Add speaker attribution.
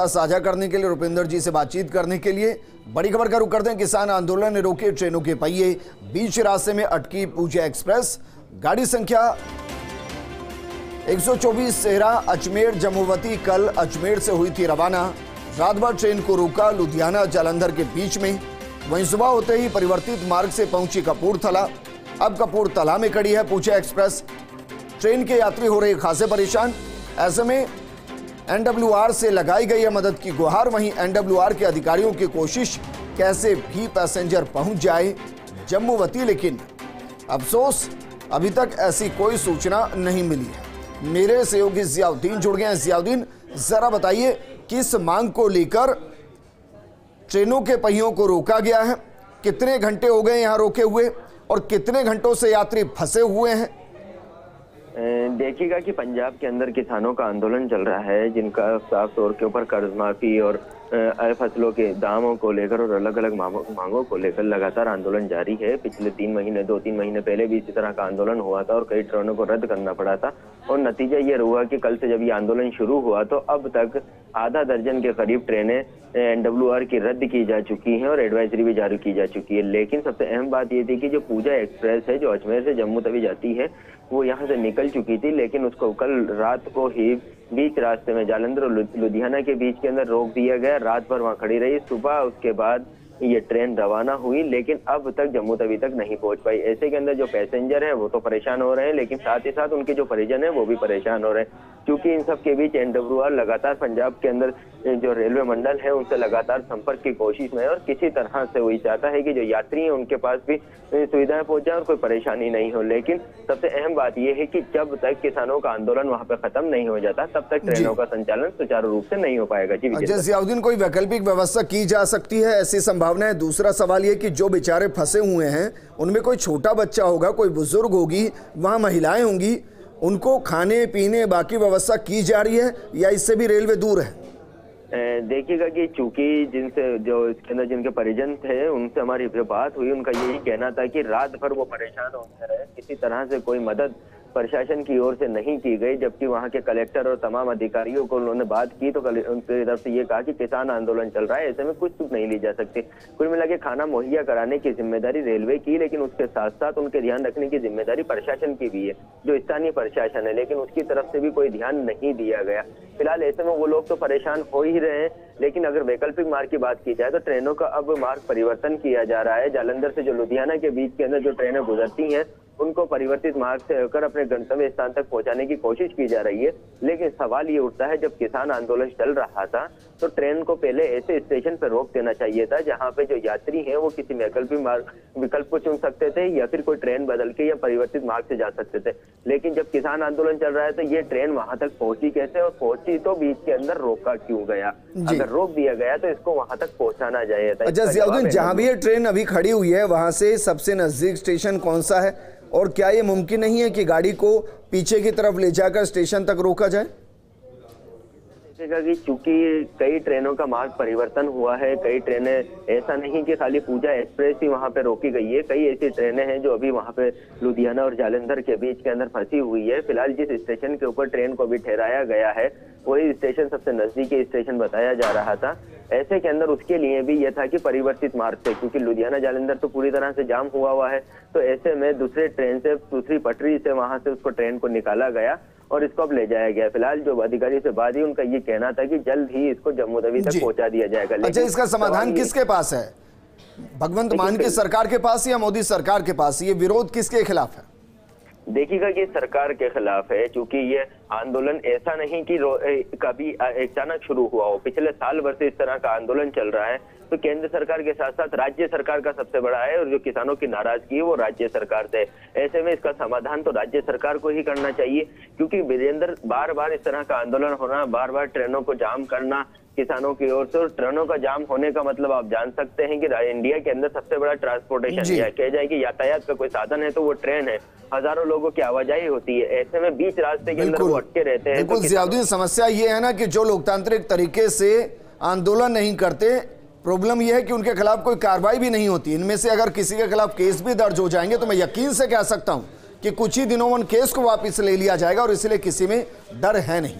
Speaker 1: साझा करने के लिए, रुपिंदर जी से बातचीत करने के लिए बड़ी खबर का रुख करते हैं। किसान आंदोलन ने रोके ट्रेनों के पहिए, बीच रास्ते में अटकी पूजा एक्सप्रेस। गाड़ी संख्या 124 सेहरा अजमेर जम्मूवती कल अजमेर से हुई थी रवाना। रात भर ट्रेन को रोका लुधियाना जालंधर के बीच में। वहीं सुबह होते ही परिवर्तित मार्ग से पहुंची कपूरथला। अब कपूरथला में खड़ी है पूजा एक्सप्रेस। ट्रेन के यात्री हो रहे खासे परेशान। ऐसे में एनडब्ल्यूआर से लगाई गई है मदद की गुहार। वहीं एनडब्ल्यूआर के अधिकारियों की कोशिश कैसे भी पैसेंजर पहुंच जाए जम्मूवती, लेकिन अफसोस अभी तक ऐसी कोई सूचना नहीं मिली है। मेरे सहयोगी जियाउद्दीन जुड़ गए हैं। जियाउद्दीन, जरा बताइए किस मांग को लेकर ट्रेनों के पहियों को रोका गया है, कितने घंटे हो गए यहां रोके हुए और कितने घंटों से यात्री फंसे हुए हैं?
Speaker 2: देखिएगा कि पंजाब के अंदर किसानों का आंदोलन चल रहा है, जिनका साफ तौर के ऊपर कर्ज माफी और फसलों के दामों को लेकर और अलग अलग मांगों को लेकर लगातार आंदोलन जारी है। पिछले 2-3 महीने पहले भी इसी तरह का आंदोलन हुआ था और कई ट्रेनों को रद्द करना पड़ा था। और नतीजा ये हुआ कि कल से जब ये आंदोलन शुरू हुआ तो अब तक आधा दर्जन के करीब ट्रेनें एनडब्ल्यूआर की रद्द की जा चुकी हैं और एडवाइजरी भी जारी की जा चुकी है। लेकिन सबसे अहम बात ये थी कि जो पूजा एक्सप्रेस है, जो अजमेर से जम्मू तवी जाती है, वो यहाँ से निकल चुकी थी, लेकिन उसको कल रात को ही बीच रास्ते में जालंधर और लुधियाना के बीच के अंदर रोक दिया गया। रात भर वहां खड़ी रही। सुबह उसके बाद ये ट्रेन रवाना हुई, लेकिन अब तक जम्मू तवी तक नहीं पहुंच पाई। ऐसे के अंदर जो पैसेंजर हैं वो तो परेशान हो रहे हैं, लेकिन साथ ही साथ उनके जो परिजन हैं वो भी परेशान हो रहे हैं, क्योंकि इन सब के बीच एनडब्ल्यूआर लगातार पंजाब के अंदर जो रेलवे मंडल है उनसे लगातार संपर्क की कोशिश में है और किसी तरह से वही चाहता है कि जो यात्री हैं उनके पास भी सुविधाएं पहुंच जाए और कोई परेशानी नहीं हो। लेकिन सबसे अहम बात यह है कि जब तक किसानों का आंदोलन वहां पे खत्म नहीं हो जाता तब तक ट्रेनों का संचालन सुचारू रूप से नहीं हो पाएगा। जी
Speaker 1: जियाउद्दीन, कोई वैकल्पिक व्यवस्था की जा सकती है, ऐसी संभावना है? दूसरा सवाल ये कि जो बेचारे फंसे हुए हैं उनमें कोई छोटा बच्चा होगा, कोई बुजुर्ग होगी, वहां महिलाएं होंगी, उनको खाने पीने बाकी व्यवस्था की जा रही है या इससे भी रेलवे दूर है?
Speaker 2: देखिएगा कि चूंकि जिनसे जो इसके अंदर जिनके परिजन थे उनसे हमारी जो बात हुई, उनका यही कहना था कि रात भर वो परेशान होते रहे, किसी तरह से कोई मदद प्रशासन की ओर से नहीं की गई। जबकि वहां के कलेक्टर और तमाम अधिकारियों को उन्होंने बात की तो उनकी तरफ से ये कहा कि किसान आंदोलन चल रहा है, ऐसे में कुछ चूक नहीं ली जा सकती। कुल मिला के खाना मुहैया कराने की जिम्मेदारी रेलवे की, लेकिन उसके साथ साथ उनके ध्यान रखने की जिम्मेदारी प्रशासन की भी है, जो स्थानीय प्रशासन है, लेकिन उसकी तरफ से भी कोई ध्यान नहीं दिया गया। फिलहाल ऐसे में वो लोग तो परेशान हो ही रहे हैं, लेकिन अगर वैकल्पिक मार्ग की बात की जाए तो ट्रेनों का अब मार्ग परिवर्तन किया जा रहा है। जालंधर से जो लुधियाना के बीच के अंदर जो ट्रेनें गुजरती हैं उनको परिवर्तित मार्ग से होकर अपने गंतव्य स्थान तक पहुंचाने की कोशिश की जा रही है। लेकिन सवाल ये उठता है, जब किसान आंदोलन चल रहा था तो ट्रेन को पहले ऐसे स्टेशन पर रोक देना चाहिए था जहां पे जो यात्री हैं वो किसी वैकल्पिक विकल्प को चुन सकते थे या फिर कोई ट्रेन बदल के या परिवर्तित मार्ग से जा सकते थे। लेकिन जब किसान आंदोलन चल रहा है तो ये ट्रेन वहां तक पहुंची कैसे, और पहुंची तो बीच के अंदर रोका क्यों गया? अगर रोक दिया गया तो इसको वहां तक पहुंचाना चाहिए था।
Speaker 1: अच्छा जियाउद्दीन, जहां भी ये ट्रेन अभी खड़ी हुई है वहां से सबसे नजदीक स्टेशन कौन सा है, और क्या ये मुमकिन नहीं है कि गाड़ी को पीछे की तरफ ले जाकर स्टेशन तक रोका जाए?
Speaker 2: कि चूंकि कई ट्रेनों का मार्ग परिवर्तन हुआ है, कई ट्रेनें, ऐसा नहीं कि खाली पूजा एक्सप्रेस ही वहां पे रोकी गई है, कई ऐसी ट्रेनें हैं जो अभी वहां पे लुधियाना और जालंधर के बीच के अंदर फंसी हुई है। फिलहाल जिस स्टेशन के ऊपर ट्रेन को भी ठहराया गया है वही स्टेशन सबसे नजदीकी स्टेशन बताया जा रहा था। ऐसे के अंदर उसके लिए भी यह था कि परिवर्तित मार्ग से, क्योंकि लुधियाना जालंधर तो पूरी तरह से जाम हुआ है, तो ऐसे में दूसरे ट्रेन से, दूसरी पटरी से वहां से उसको ट्रेन को निकाला गया और इसको अब ले जाया गया। फिलहाल जो अधिकारी से बात हुई उनका ये कहना था कि जल्द ही इसको जम्मू तवी तक पहुंचा दिया जाएगा।
Speaker 1: अच्छा, इसका समाधान किसके पास है? भगवंत मान की सरकार के पास या मोदी सरकार के पास? ये विरोध किसके खिलाफ है?
Speaker 2: देखिएगा कि सरकार के खिलाफ है, क्योंकि ये आंदोलन ऐसा नहीं कि कभी अचानक शुरू हुआ हो। पिछले साल भर से इस तरह का आंदोलन चल रहा है, तो केंद्र सरकार के साथ साथ राज्य सरकार का सबसे बड़ा है और जो किसानों की नाराजगी है वो राज्य सरकार से। ऐसे में इसका समाधान तो राज्य सरकार को ही करना चाहिए, क्योंकि वीरेंद्र बार बार इस तरह का आंदोलन होना, बार बार ट्रेनों को जाम करना किसानों की ओर से, और ट्रेनों का जाम होने का मतलब आप जान सकते हैं कि इंडिया के अंदर सबसे बड़ा ट्रांसपोर्टेशन या कह जाए कि यातायात का कोई साधन है तो वो ट्रेन है। हजारों लोगों की आवाजाही होती है, ऐसे में बीच रास्ते के अंदर वो अटके रहते हैं।
Speaker 1: बिल्कुल जियाउद्दीन, समस्या ये है ना कि जो लोकतांत्रिक तरीके से आंदोलन नहीं करते, प्रॉब्लम यह है कि उनके खिलाफ कोई कार्रवाई भी नहीं होती। इनमें से अगर किसी के खिलाफ केस भी दर्ज हो जाएंगे तो मैं यकीन से कह सकता हूं कि कुछ ही दिनों में उन केस को वापस ले लिया जाएगा, और इसलिए किसी में डर है नहीं।